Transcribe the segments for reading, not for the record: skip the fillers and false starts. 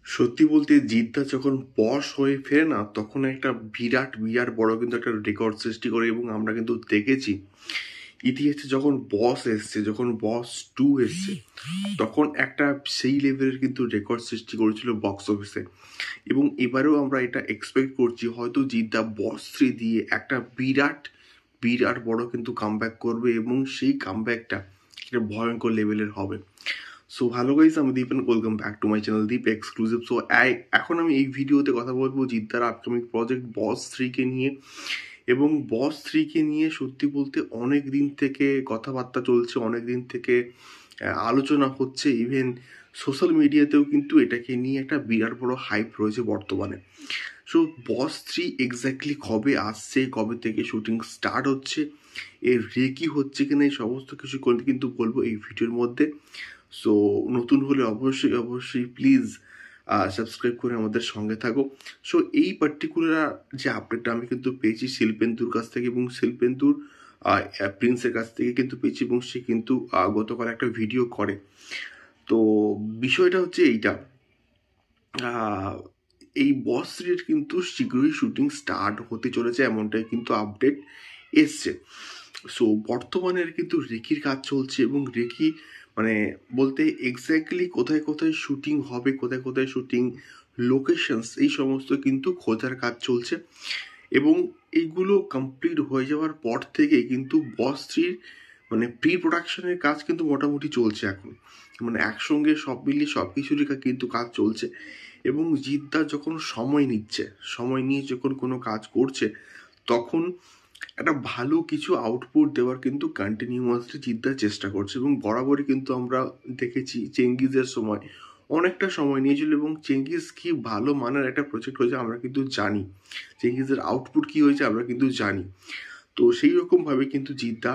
সত্যি বলতে জিদ্দা যখন বস হয়ে ফেরে না, তখন একটা বিরাট বিরাট বড় কিন্তু একটা রেকর্ড সৃষ্টি করে। এবং আমরা কিন্তু দেখেছি ইতিহাসে যখন বস এসছে, যখন বস 2 এসছে, তখন একটা সেই লেভেলের কিন্তু রেকর্ড সৃষ্টি করেছিল বক্স অফিসে। এবং এবারেও আমরা এটা এক্সপেক্ট করছি হয়তো জিদ্দা বস 3 দিয়ে একটা বিরাট বিরাট বড় কিন্তু কামব্যাক করবে, এবং সেই কামব্যাকটা একটা ভয়ঙ্কর লেভেলের হবে। সো হ্যালো গাইস, আমি Deep and welcome back to my channel Deep exclusive. So এখন আমি এই ভিডিওতে কথা বলবো জিদ্দার আপকামিং প্রজেক্ট বস 3 কে নিয়ে। এবং বস 3 কে নিয়ে সত্যি বলতে অনেক দিন থেকে কথাবার্তা চলছে, অনেক দিন থেকে আলোচনা হচ্ছে। ইভেন সোশ্যাল মিডিয়াতেও কিন্তু এটাকে নিয়ে একটা বিরাট বড় হাইপ রয়েছে বর্তমানে। সো বস 3 এক্স্যাক্টলি কবে আসছে, কবে থেকে শুটিং স্টার্ট হচ্ছে, এর রেকি হচ্ছে কিনা, এই সমস্ত কিছু কিন্তু বলবো এই ভিডিওর মধ্যে। সো নতুন হলে অবশ্যই অবশ্যই প্লিজ সাবস্ক্রাইব করে আমাদের সঙ্গে থাকো। সো এই পার্টিকুলার যে আপডেটটা আমি কিন্তু পেয়েছি শিল্পেন্দুর কাছ থেকে, এবং শিল্পেন্দুর প্রিন্সের কাছ থেকে কিন্তু পেয়েছি, এবং সে কিন্তু গতকাল একটা ভিডিও করে। তো বিষয়টা হচ্ছে এইটা, এই বস 3 কিন্তু শীঘ্রই শুটিং স্টার্ট হতে চলেছে, এমনটাই কিন্তু আপডেট এসছে। সো বর্তমানে কিন্তু রেকির কাজ চলছে, এবং রেকি মানে বলতে এক্স্যাক্টলি কোথায় কোথায় শুটিং হবে, কোথায় কোথায় শুটিং লোকেশনস, এই সমস্ত কিন্তু খোঁজার কাজ চলছে। এবং এইগুলো কমপ্লিট হয়ে যাওয়ার পর থেকে কিন্তু বস 3 মানে প্রি প্রোডাকশনের কাজ কিন্তু মোটামুটি চলছে এখন। মানে একসঙ্গে সব মিলিয়ে সব কিছুরই কিন্তু কাজ চলছে। এবং জিদ্দা যখন সময় নিচ্ছে, সময় নিয়ে যখন কোনো কাজ করছে, তখন একটা ভালো কিছু আউটপুট দেওয়ার কিন্তু কন্টিনিউয়াসলি জিদ্দা চেষ্টা করছে। এবং বরাবরই কিন্তু আমরা দেখেছি চেঙ্গিজের সময় অনেকটা সময় নিয়েছিল, এবং চেঙ্গিজ কি ভালো মানের একটা প্রজেক্ট হয়েছে আমরা কিন্তু জানি, চেঙ্গিজের আউটপুট কি হয়েছে আমরা কিন্তু জানি। তো সেই রকমভাবে কিন্তু জিদ্দা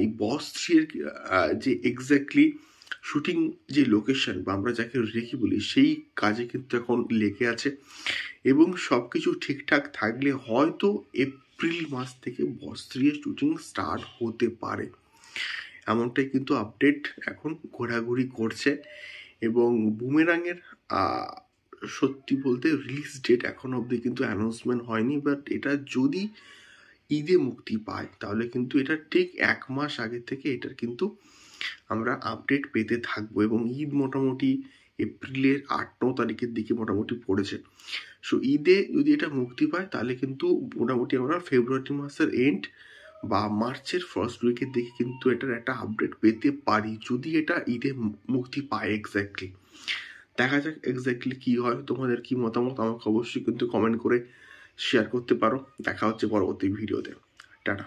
এই বস 3 এর যে এক্স্যাক্টলি শুটিং যে লোকেশন বা আমরা যাকে রেখি বলি, সেই কাজে কিন্তু এখন লেগে আছে। এবং সব কিছু ঠিকঠাক থাকলে হয়তো এপ্রিল মাস থেকে বস 3 এর শুটিং স্টার্ট হতে পারে, এমনটাই কিন্তু আপডেট এখন ঘোরাঘুরি করছে। এবং বুমেরাঙের সত্যি বলতে রিলিজ ডেট এখন অবধি কিন্তু অ্যানাউন্সমেন্ট হয়নি, বাট এটা যদি ঈদে মুক্তি পায় তাহলে কিন্তু এটা ঠিক 1 মাস আগে থেকে এটার কিন্তু আমরা আপডেট পেতে থাকবো। এবং ঈদ মোটামুটি এপ্রিলের 8-9 তারিখের দিকে মোটামুটি পড়েছে। সো ঈদে যদি এটা মুক্তি পায় তাহলে কিন্তু মোটামুটি আমরা ফেব্রুয়ারি মাসের এন্ড বা মার্চের ফার্স্ট উইকের দিকে কিন্তু এটার একটা আপডেট পেতে পারি, যদি এটা ঈদে মুক্তি পায় এক্স্যাক্টলি। দেখা যাক এক্স্যাক্টলি কি হয়। তোমাদের কি মতামত আমাকে অবশ্যই কিন্তু কমেন্ট করে শেয়ার করতে পারো। দেখা হচ্ছে পরবর্তী ভিডিওতে। টাটা।